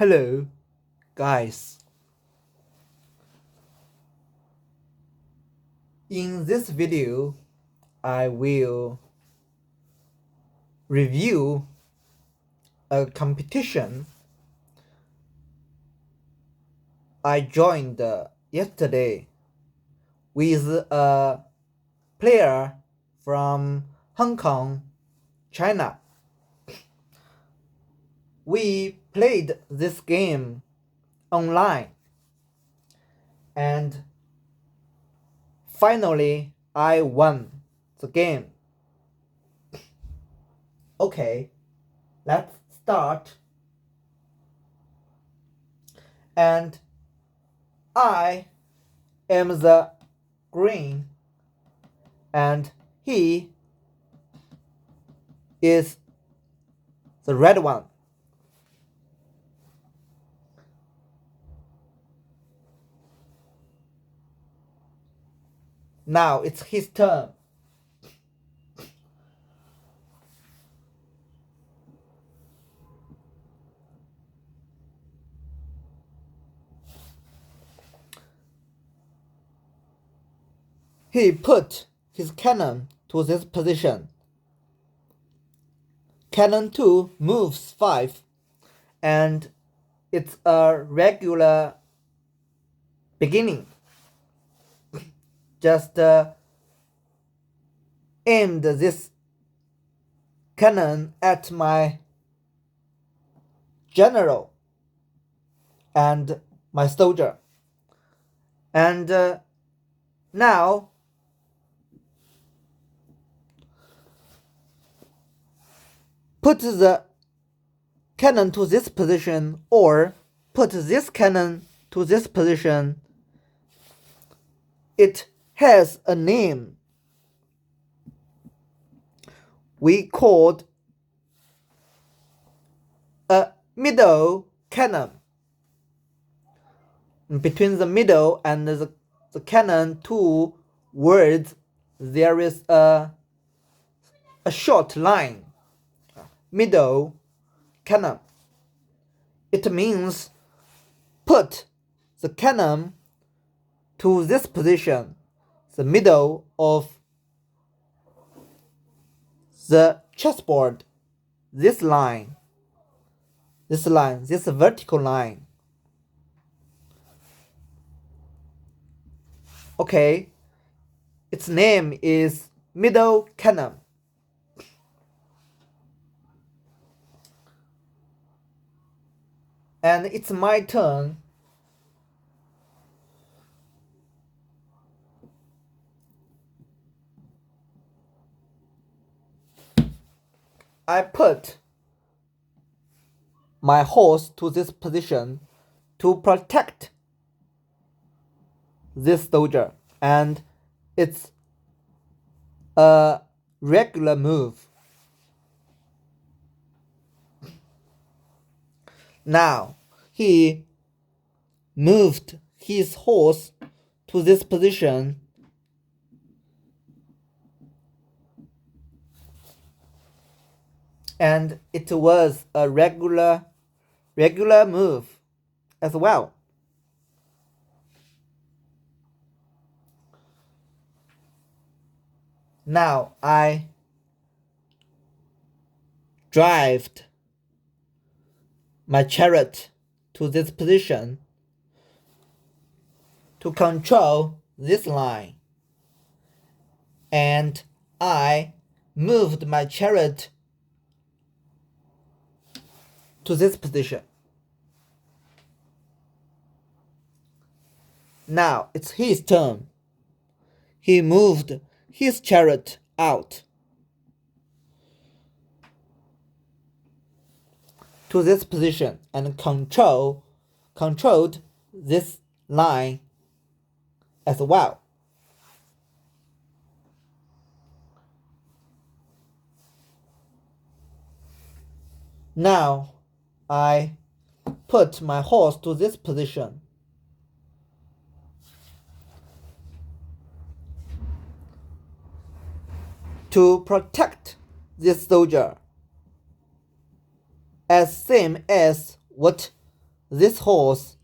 Hello, guys. In this video, I will review a competition I joined yesterday with a player from Hong Kong, China. We played this game online and finally I won the game. Okay, let's start. And I am the green and he is the red one. Now it's his turn. He put his cannon to this position. Cannon 2 moves 5 and it's a regular beginning. Just aimed this cannon at my general and my soldier. And now put the cannon to this position or put this cannon to this position. It has a name. We called a middle cannon. Between the middle and the cannon two words, there is a short line. Middle cannon. It means put the cannon to this position, the middle of the chessboard, this vertical line. Okay, its name is middle cannon. And it's my turn. I put my horse to this position to protect this soldier, and it's a regular move. Now he moved his horse to this position and it was a regular move as well. Now I drive my chariot to this position to control this line, and I moved my chariot to this position. Now it's his turn. He moved his chariot out to this position and controlled this line as well. Now I put my horse to this position to protect this soldier, as same as what this horse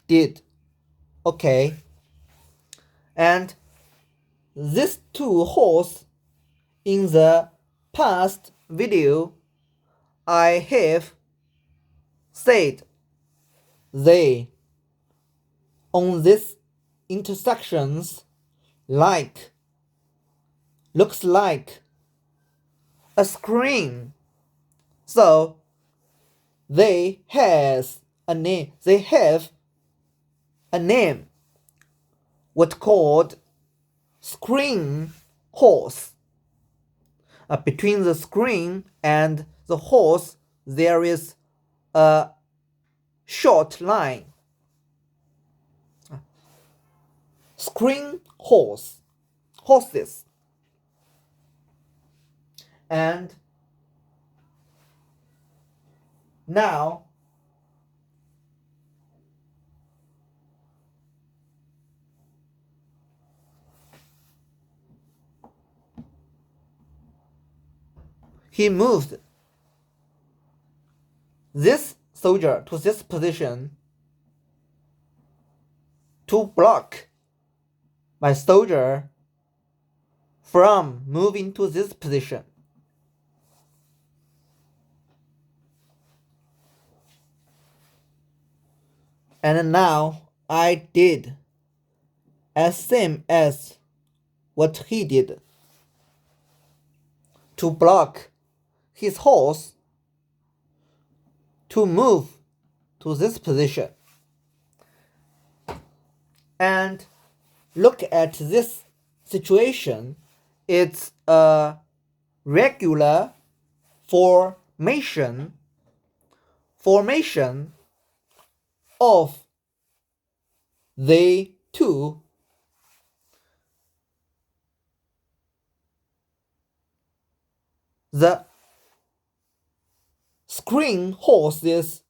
did. Okay. And these two horses in the past video, I have said they on these intersections looks like a screen. So they have a name what called screen horse. Between the screen and the horse there is a short line. Screen horses. And now he moved this soldier to this position to block my soldier from moving to this position. And now I did as same as what he did to block his horse to move to this position. And look at this situation. It's a regular formation of the two the screen horses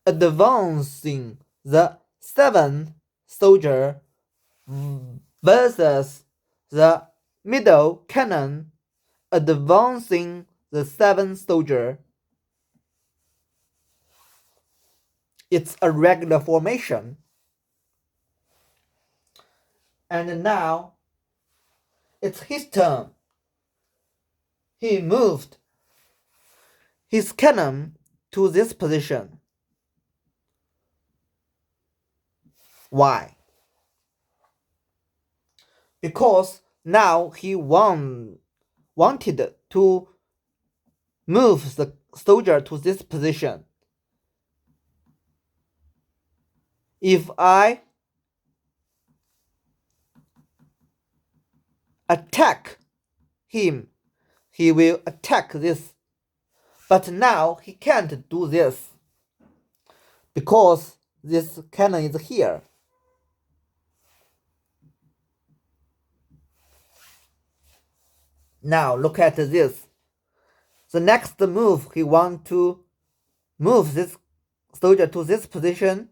advancing the 7th soldier versus the middle cannon advancing the 7th soldier. It's a regular formation. And now it's his turn. He moved his cannon to this position. Why? Because now he wanted to move the soldier to this position. If I attack him, he will attack this. But now he can't do this because this cannon is here. Now look at this. The next move, he wants to move this soldier to this position.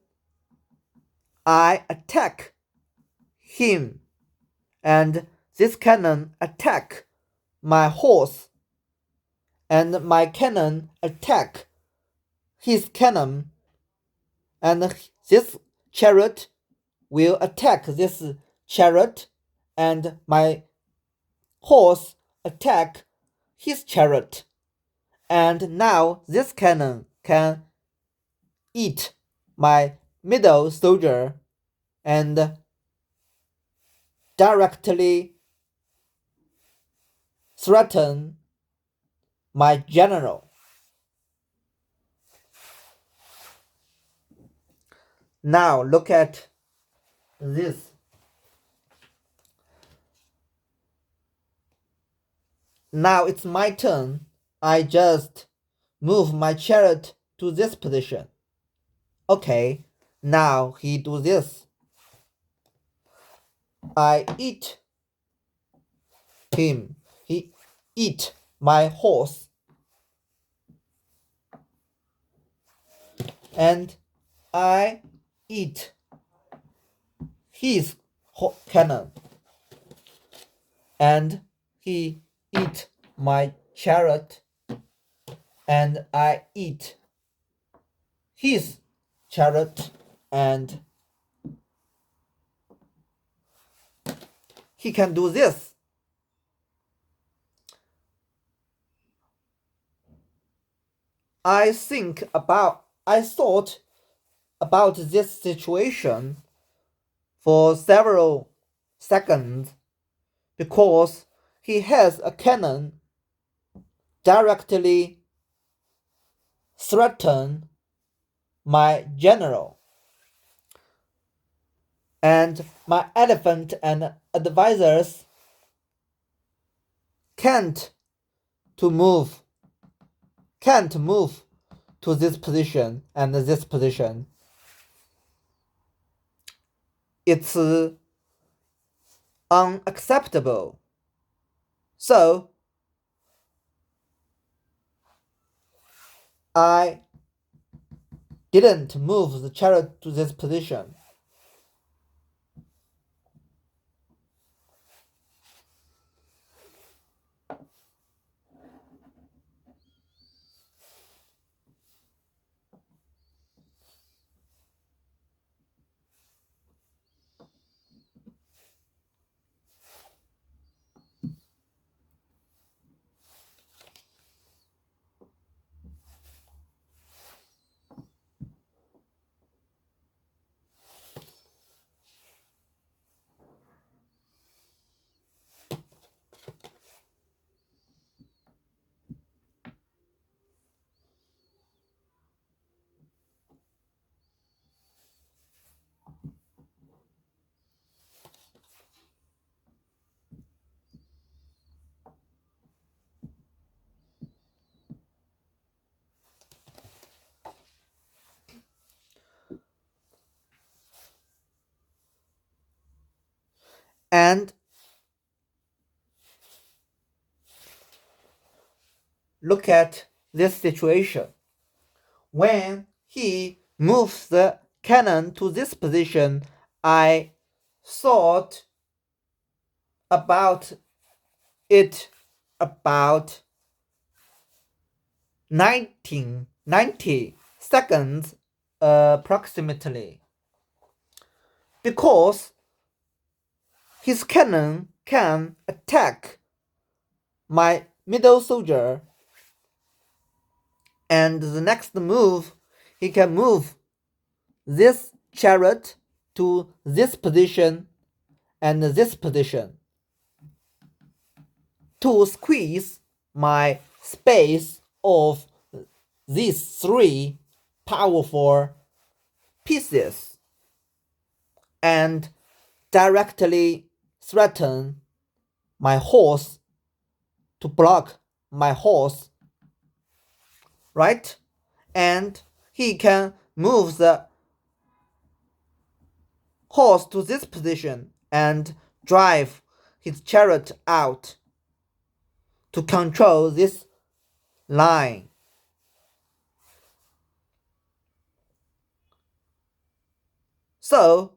I attack him, and this cannon attack my horse, and my cannon attack his cannon, and this chariot will attack this chariot, and my horse attack his chariot. And now this cannon can eat my middle soldier and directly threaten my general. Now look at this. Now it's my turn. I just move my chariot to this position. Okay, now he do this. I eat him. He eat my horse. And I eat his cannon. And he eat my chariot. And I eat his chariot and he can do this. I thought about this situation for several seconds because he has a cannon directly threaten my general. And my elephant and advisors can't move to this position and this position. It's unacceptable. So I didn't move the chariot to this position. And look at this situation. When he moves the cannon to this position, I thought about it about 90 seconds approximately, because his cannon can attack my middle soldier, and the next move he can move this chariot to this position and this position to squeeze my space of these three powerful pieces and directly threaten my horse, to block my horse, right? And he can move the horse to this position and drive his chariot out to control this line. So,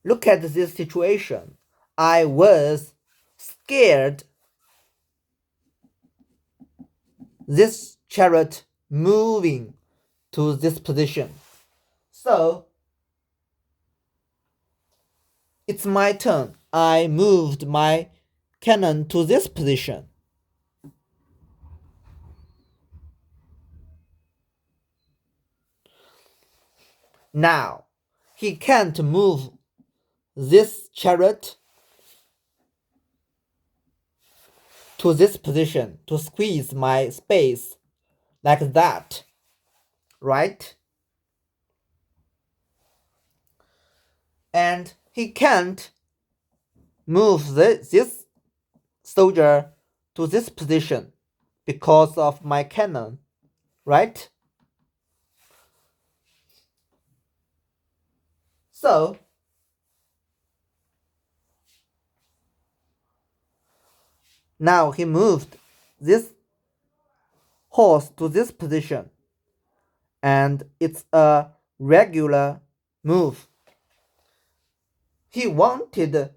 look at this situation. I was scared this chariot moving to this position. So, it's my turn. I moved my cannon to this position. Now, he can't move this chariot to this position to squeeze my space like that, right? And he can't move this soldier to this position because of my cannon, right? So, now he moved this horse to this position, and it's a regular move. He wanted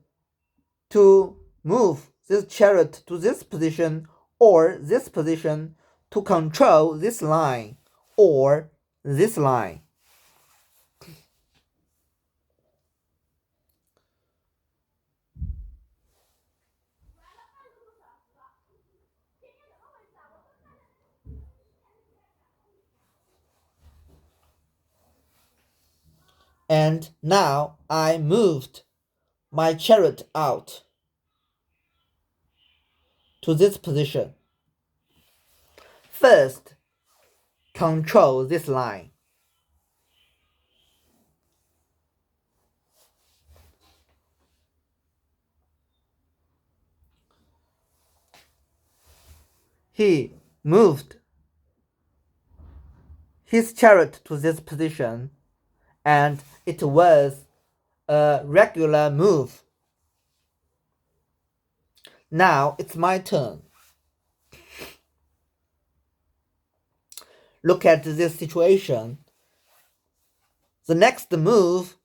to move this chariot to this position or this position to control this line or this line. And now I moved my chariot out to this position. First, control this line. He moved his chariot to this position, and it was a regular move. Now it's my turn. Look at this situation. The next move,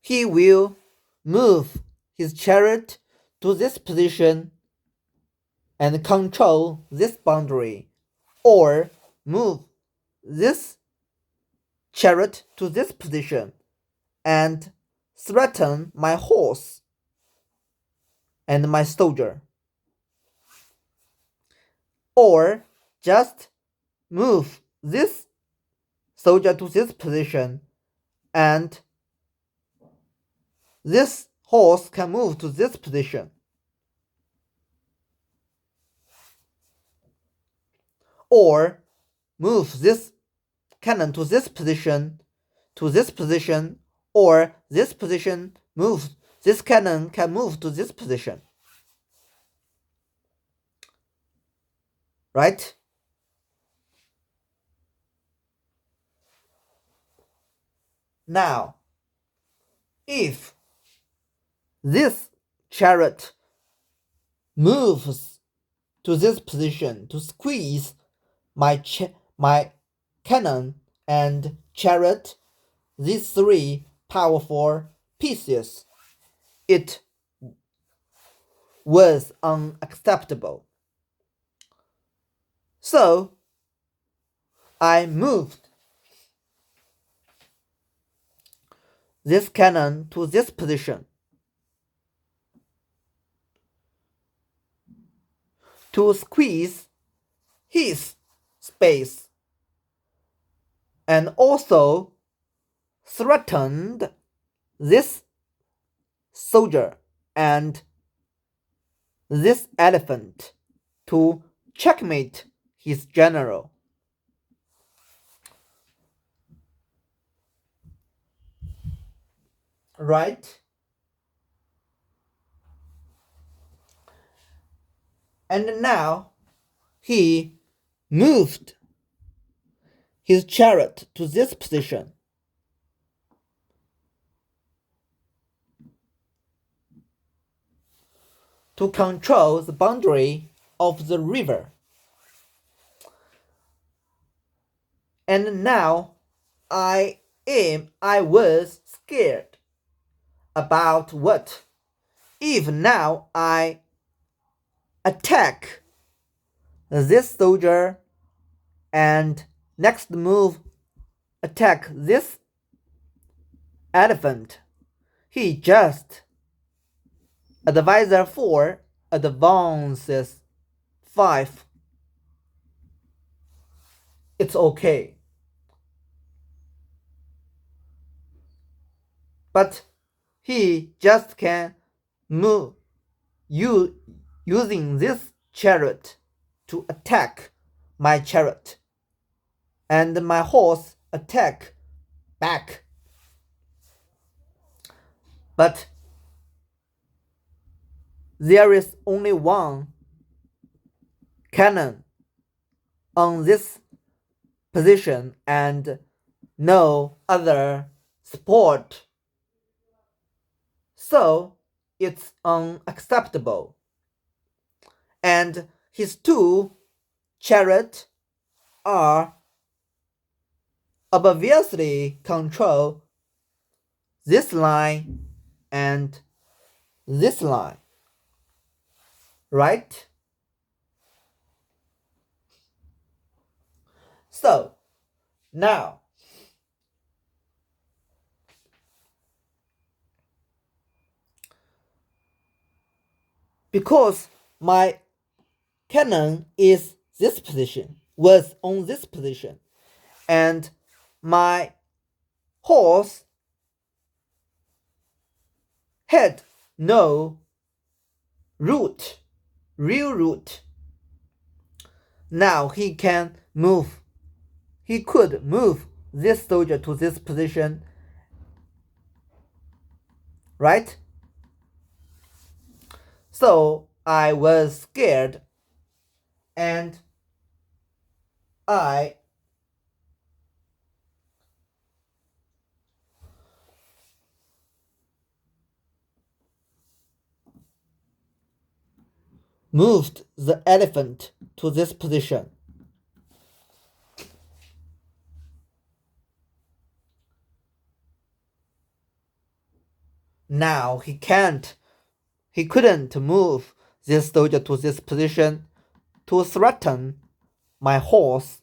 he will move his chariot to this position and control this boundary, or move this chariot to this position and threaten my horse and my soldier, or just move this soldier to this position and this horse can move to this position, or move this cannon to this position, or this position moves. This cannon can move to this position. Right? Now, if this chariot moves to this position to squeeze my cannon and chariot, these three powerful pieces, it was unacceptable. So I moved this cannon to this position to squeeze his space, and also threatened this soldier and this elephant to checkmate his general. Right? And now he moved his chariot to this position to control the boundary of the river. And now I was scared about what if now I attack this soldier and next move attack this elephant. He just advisor 4 advances 5. It's okay. But he just can move using this chariot to attack my chariot, and my horse attack back. But there is only one cannon on this position and no other support. So it's unacceptable. And his 2 chariots are obviously control this line and this line. Right? So Now, because my cannon is this position, was on this position, and my horse had no real route. Now he could move this soldier to this position, right? So I was scared and I moved the elephant to this position. Now he couldn't move this soldier to this position to threaten my horse.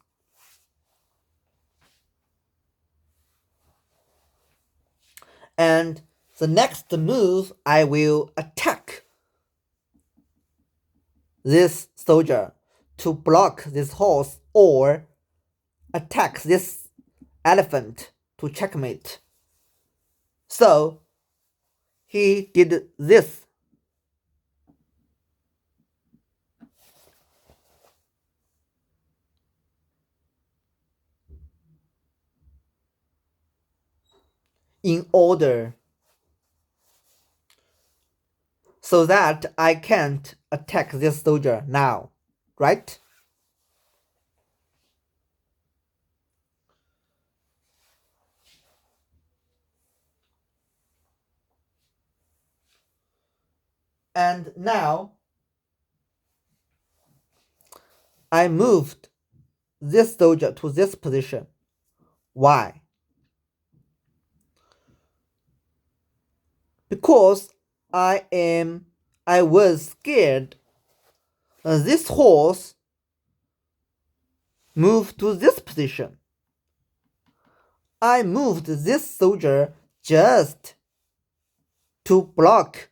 And the next move, I will attack this soldier to block this horse or attack this elephant to checkmate. So he did this. In order so that I can't attack this soldier now, right? And now I moved this soldier to this position. Why? Because I was scared this horse moved to this position. I moved this soldier just to block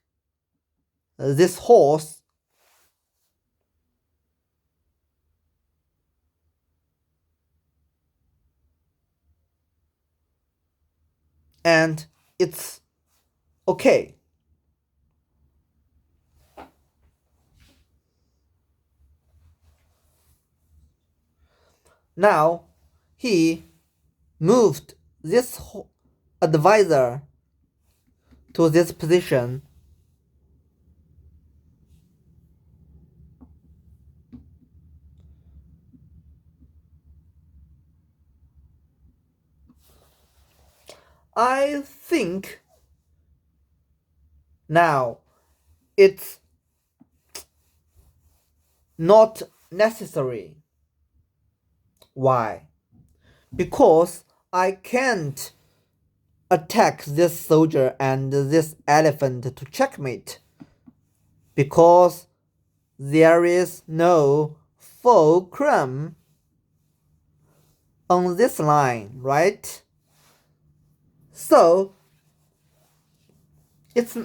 this horse. And it's okay. Now he moved this advisor to this position. I think now it's not necessary. Why? Because I can't attack this soldier and this elephant to checkmate. Because there is no fulcrum on this line, right? So it's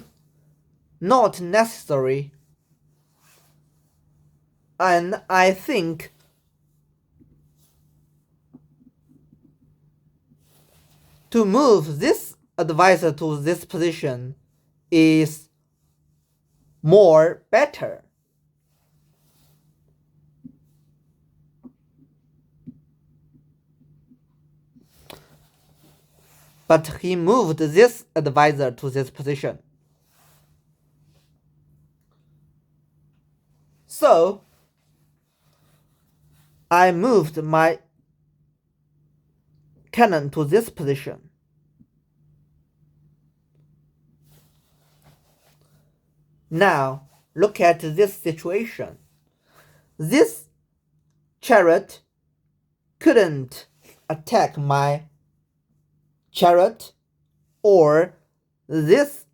not necessary. And I think to move this advisor to this position is more better. But he moved this advisor to this position. So I moved my cannon to this position. Now look at this situation. This chariot couldn't attack my chariot, or this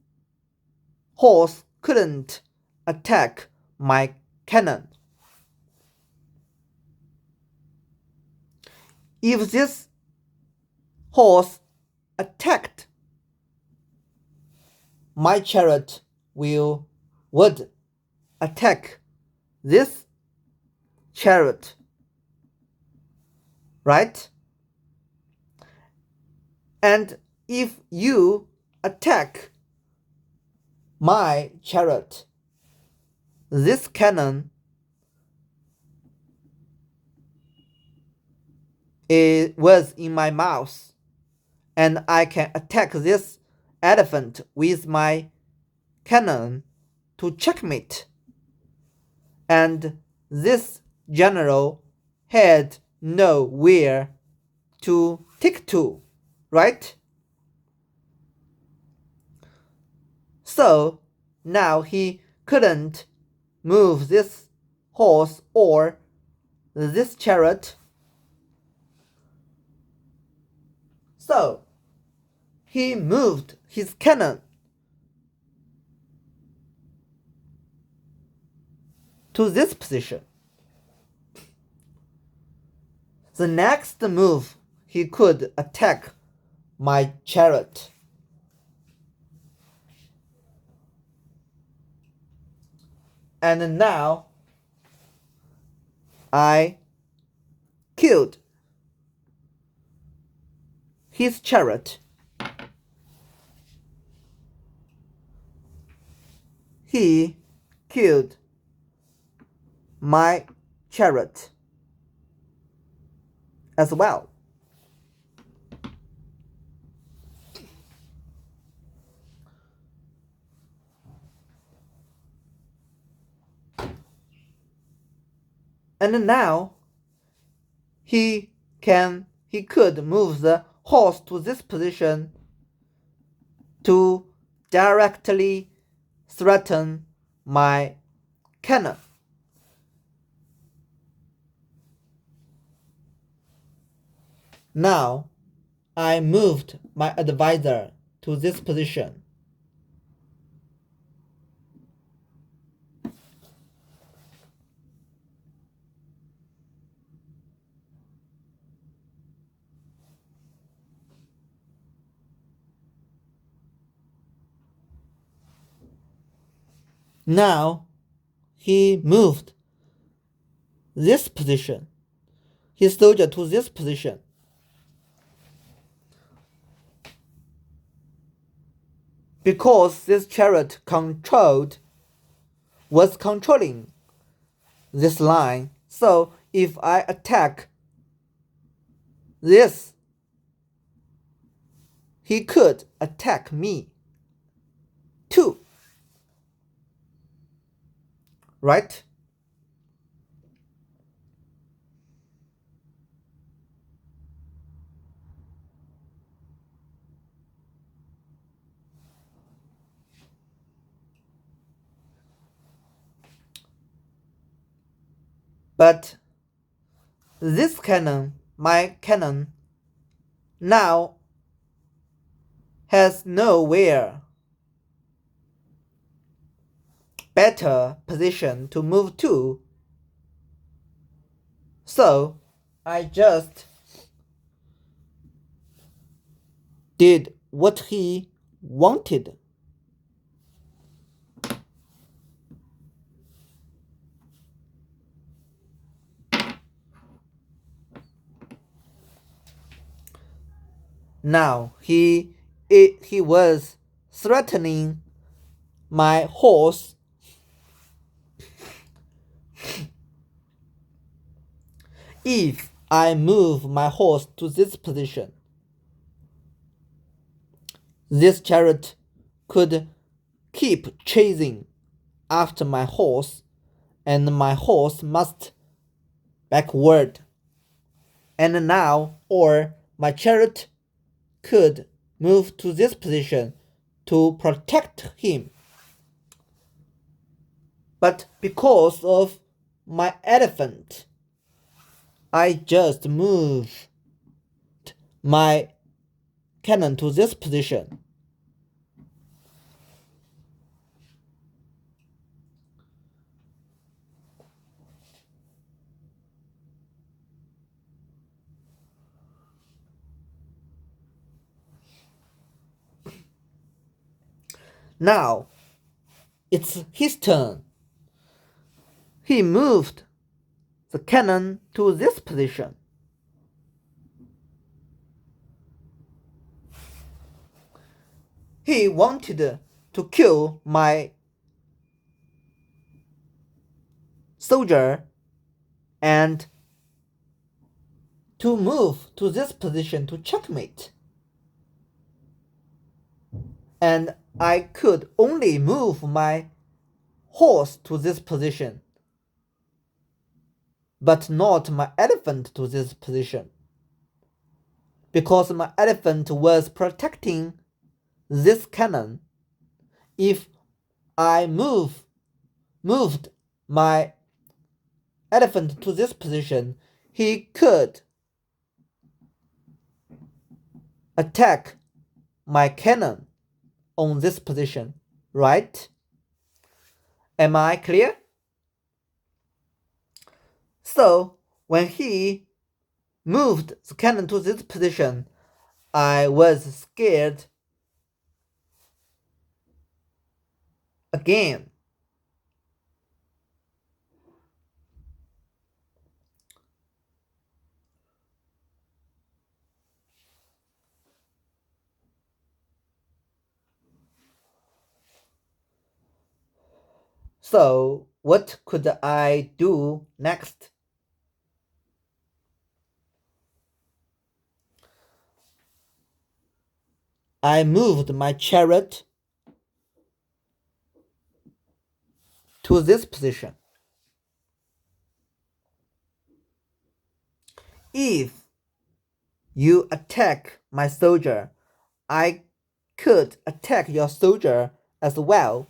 horse couldn't attack my cannon. If this horse attacked, my chariot would attack this chariot, right? And if you attack my chariot, this cannon was in my mouth, and I can attack this elephant with my cannon to checkmate. And this general had nowhere to take to, right? So now he couldn't move this horse or this chariot. So he moved his cannon to this position. The next move, he could attack my chariot. And now I killed his chariot. He killed my chariot as well. And now he could move the horse to this position to directly threaten my cannon. Now I moved my advisor to this position. Now he moved this position, his soldier to this position. Because this chariot was controlling this line, so if I attack this, he could attack me too, right? But this cannon, my cannon, now has nowhere better position to move to. So I just did what he wanted. Now he was threatening my horse. If I move my horse to this position, this chariot could keep chasing after my horse, and my horse must backward. And now, or my chariot could move to this position to protect him. But because of my elephant, I just moved my cannon to this position. Now it's his turn. He moved the cannon to this position. He wanted to kill my soldier and to move to this position to checkmate. And I could only move my horse to this position, but not my elephant to this position, because my elephant was protecting this cannon. If I moved my elephant to this position, he could attack my cannon on this position, right? Am I clear? So when he moved the cannon to this position, I was scared again. So what could I do next? I moved my chariot to this position. If you attack my soldier, I could attack your soldier as well.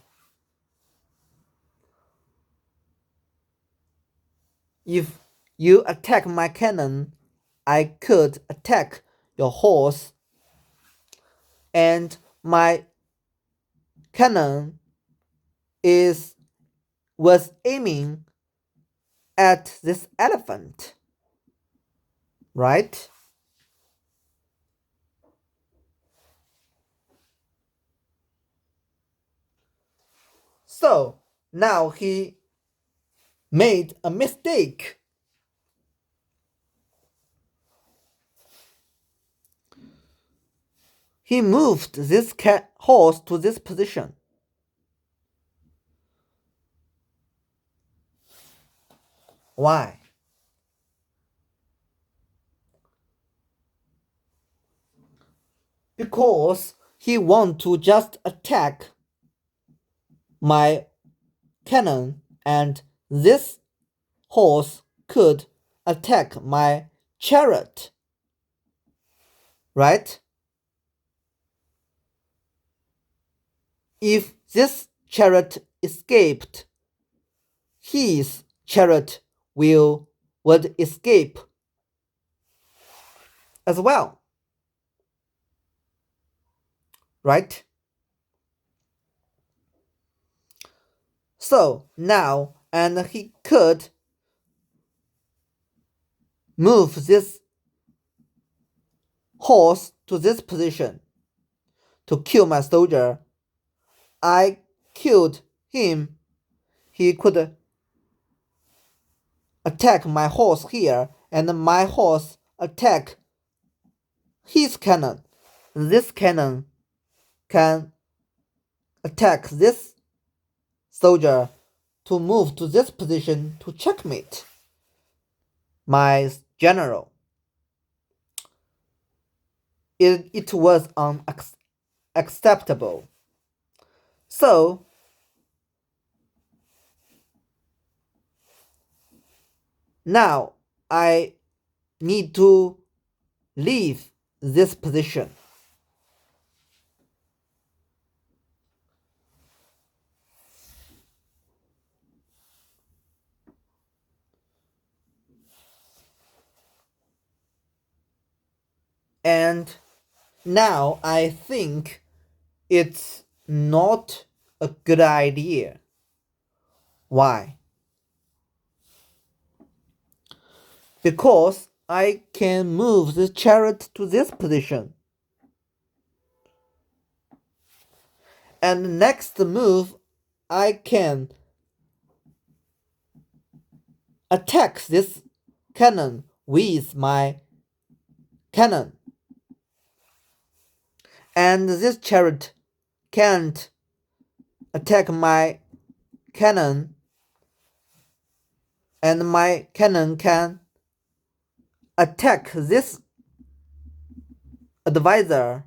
If you attack my cannon, I could attack your horse, and my cannon was aiming at this elephant, right? So now he made a mistake. He moved this horse to this position. Why? Because he want to just attack my cannon, and this horse could attack my chariot, right? If this chariot escaped, his chariot would escape as well, right? So now, and he could move this horse to this position to kill my soldier. I killed him. He could attack my horse here, and my horse attack his cannon. This cannon can attack this soldier to move to this position to checkmate my general. It was unacceptable. So now I need to leave this position. And now I think it's not a good idea. Why? Because I can move the chariot to this position. And next move, I can attack this cannon with my cannon. And this chariot can't attack my cannon, and my cannon can attack this advisor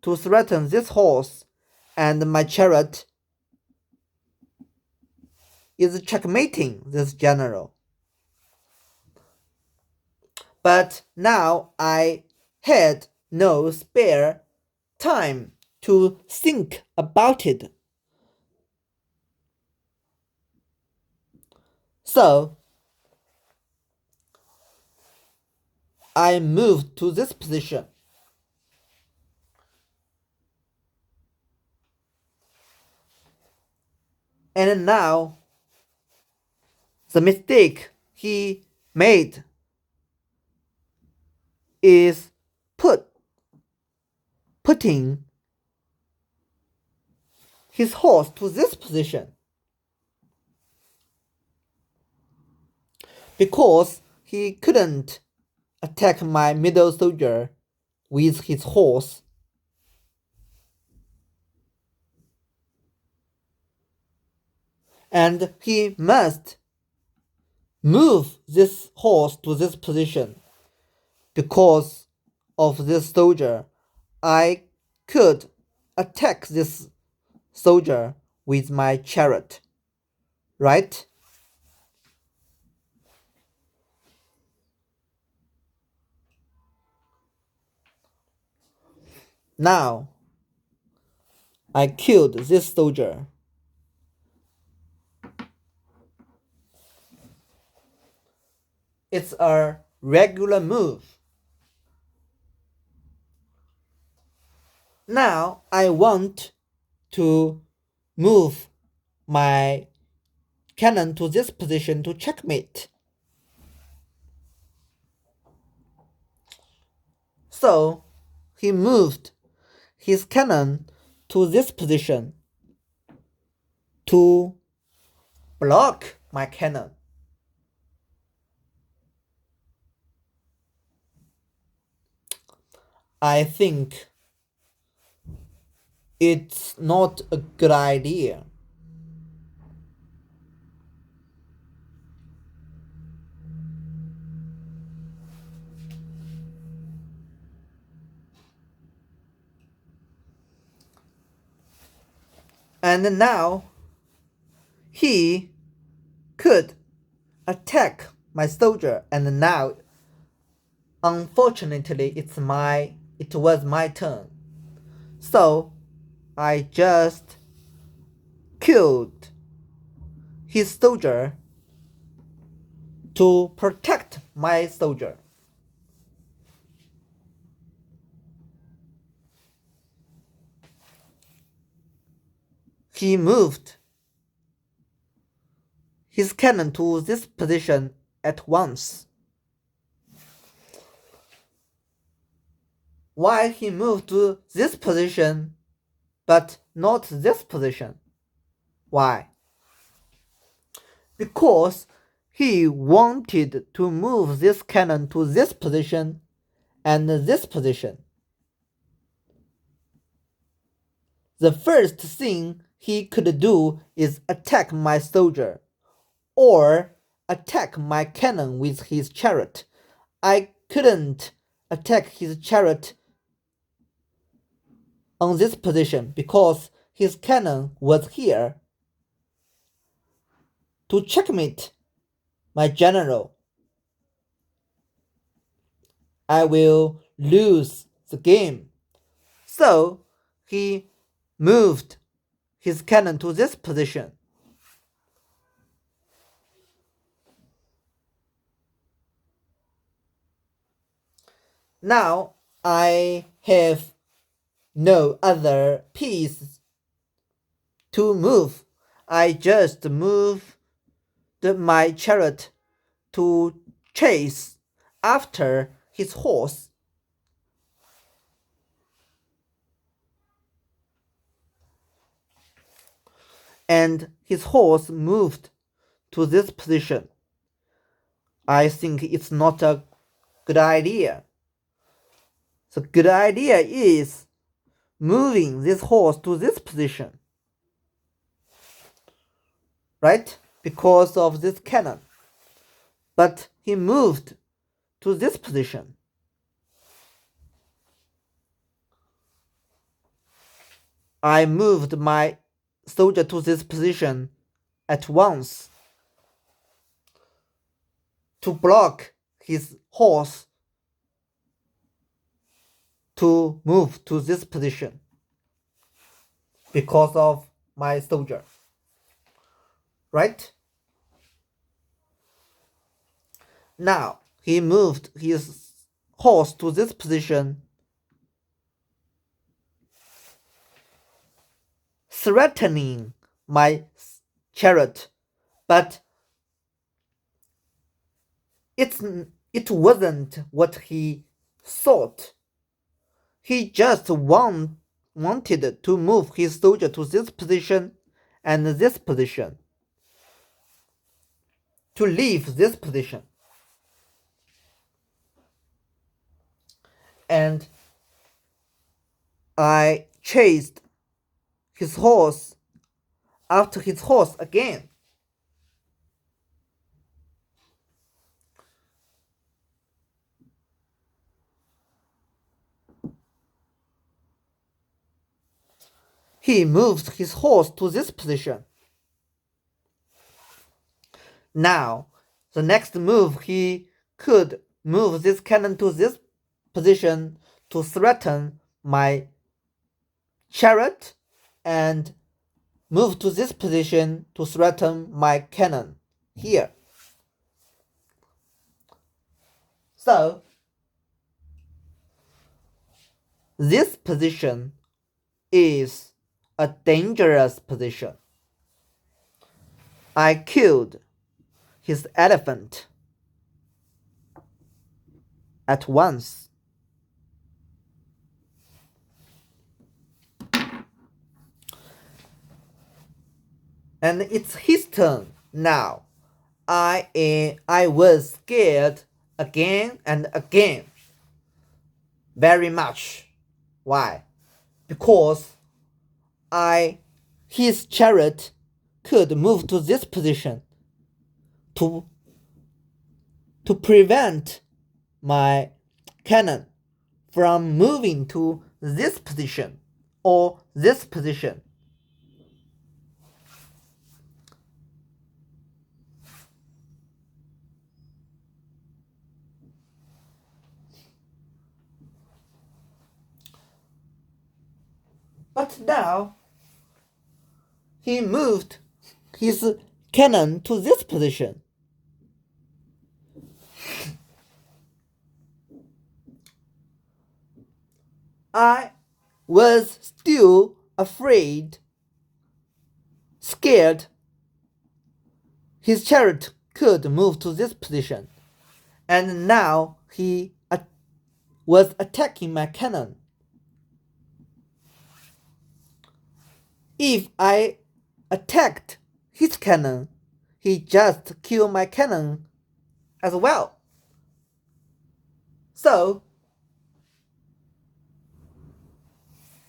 to threaten this horse, and my chariot is checkmating this general. But now I had no spare time to think about it. So I moved to this position. And now the mistake he made is putting his horse to this position, because he couldn't attack my middle soldier with his horse. And he must move this horse to this position. Because of this soldier, I could attack this soldier with my chariot, right? Now, I killed this soldier. It's a regular move. Now I want to move my cannon to this position to checkmate. So he moved his cannon to this position to block my cannon. I think it's not a good idea. And now he could attack my soldier, and now unfortunately it was my turn. So I just killed his soldier to protect my soldier. He moved his cannon to this position at once. Why he moved to this position but not this position? Why? Because he wanted to move this cannon to this position and this position. The first thing he could do is attack my soldier, or attack my cannon with his chariot. I couldn't attack his chariot on this position because his cannon was here to checkmate my general. I will lose the game. So he moved his cannon to this position. Now I have no other piece to move. I just moved my chariot to chase after his horse. and his horse moved to this position. I think it's not a good idea. The good idea is moving this horse to this position, right? Because of this cannon. But he moved to this position. I moved my soldier to this position at once to block his horse to move to this position because of my soldier, right? Now he moved his horse to this position, threatening my chariot, but it wasn't what he thought. He just wanted to move his soldier to this position and this position, to leave this position. And I chased his horse after his horse again. He moved his horse to this position. Now, the next move, he could move this cannon to this position to threaten my chariot and move to this position to threaten my cannon here. So, this position is a dangerous position. I killed his elephant at once. And it's his turn now. I was scared again and again. Very much. Why? Because his chariot could move to this position to prevent my cannon from moving to this position or this position. But now he moved his cannon to this position. I was still afraid, scared. His chariot could move to this position, and now he was attacking my cannon. If I attacked his cannon, he just killed my cannon as well. So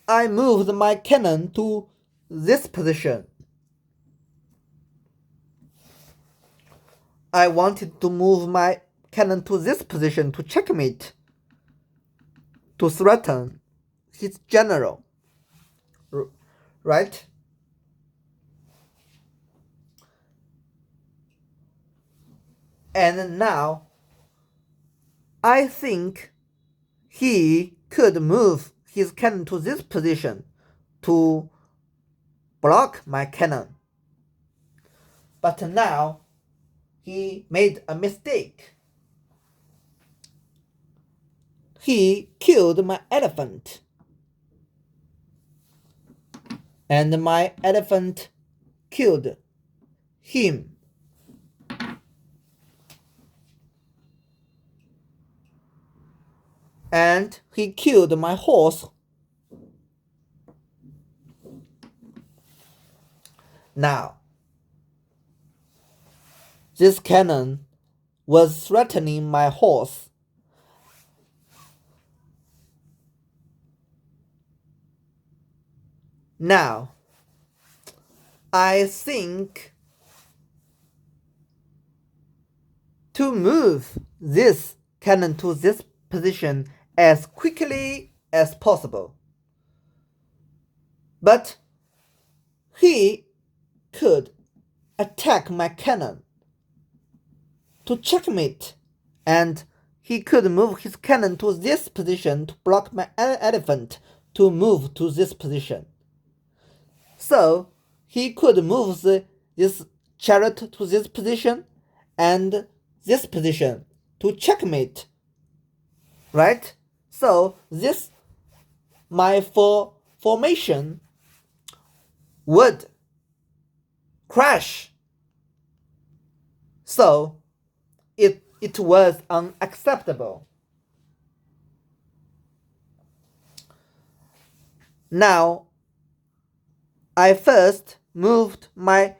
I moved my cannon to this position. I wanted to move my cannon to this position to checkmate, to threaten his general, right? And now I think he could move his cannon to this position to block my cannon. But now he made a mistake. He killed my elephant. And my elephant killed him. And he killed my horse. Now, this cannon was threatening my horse. Now, I think to move this cannon to this position as quickly as possible. But he could attack my cannon to checkmate, and he could move his cannon to this position to block my elephant to move to this position. So he could move this chariot to this position and this position to checkmate, right? So this my formation would crash. So it was unacceptable. Now I first moved my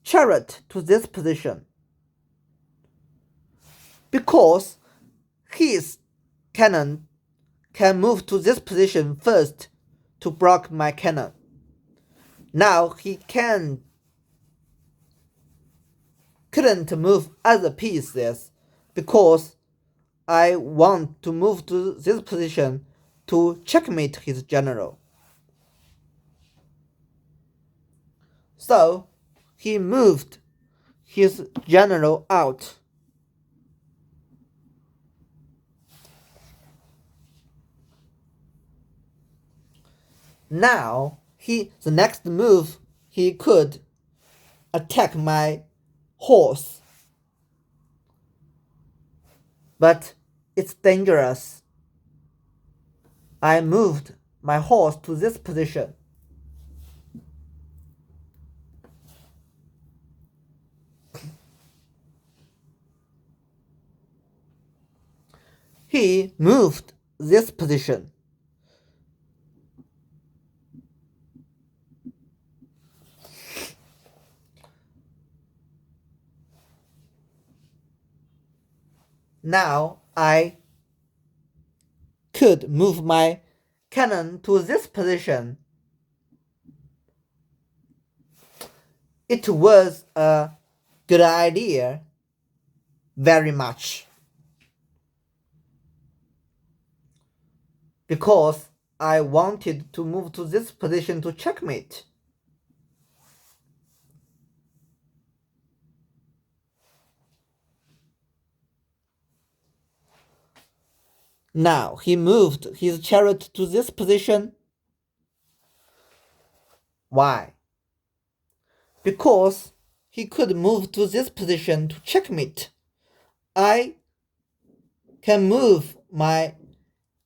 chariot to this position because his cannon can move to this position first to block my cannon. Now he couldn't move other pieces because I want to move to this position to checkmate his general. So he moved his general out. Now the next move he could attack my horse. But it's dangerous. I moved my horse to this position. He moved this position. Now I could move my cannon to this position. It was a good idea, very much, because I wanted to move to this position to checkmate. Now he moved his chariot to this position. Why? Because he could move to this position to checkmate. I can move my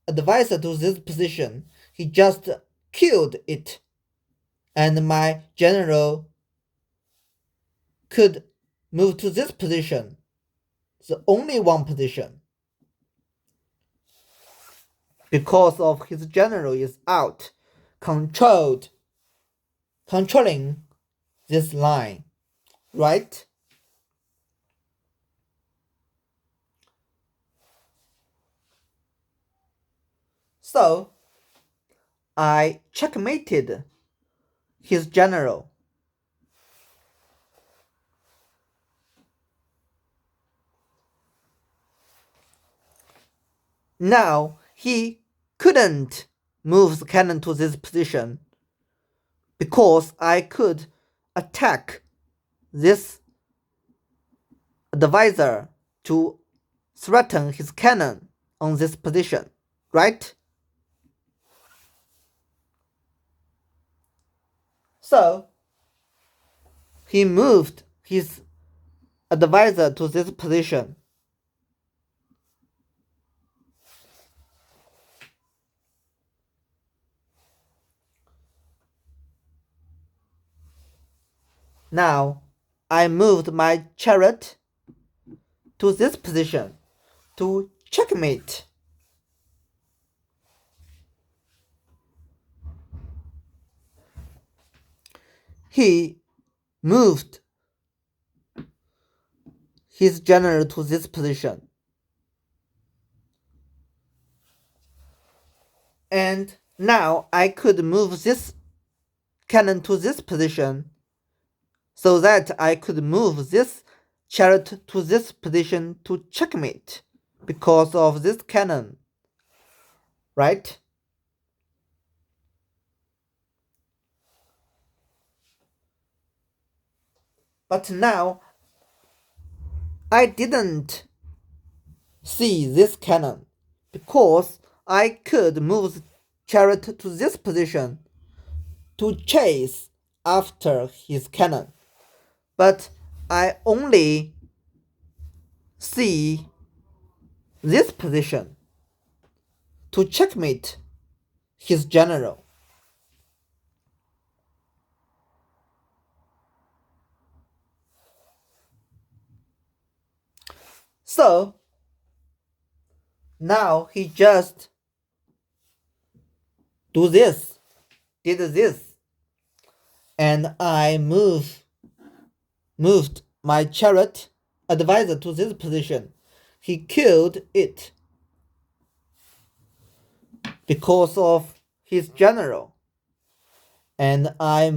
advisor to this position. He just killed it, and my general could move to this position, the only one position. Because of his general is out, controlling this line, right? So I checkmated his general. Now he couldn't move the cannon to this position because I could attack this advisor to threaten his cannon on this position, right? So he moved his advisor to this position. Now I moved my chariot to this position to checkmate. He moved his general to this position. And now I could move this cannon to this position so that I could move this chariot to this position to checkmate because of this cannon, right? But now I didn't see this cannon because I could move the chariot to this position to chase after his cannon. But I only see this position to checkmate his general. So now he just did this, and I moved my chariot advisor to this position. He killed it because of his general, and I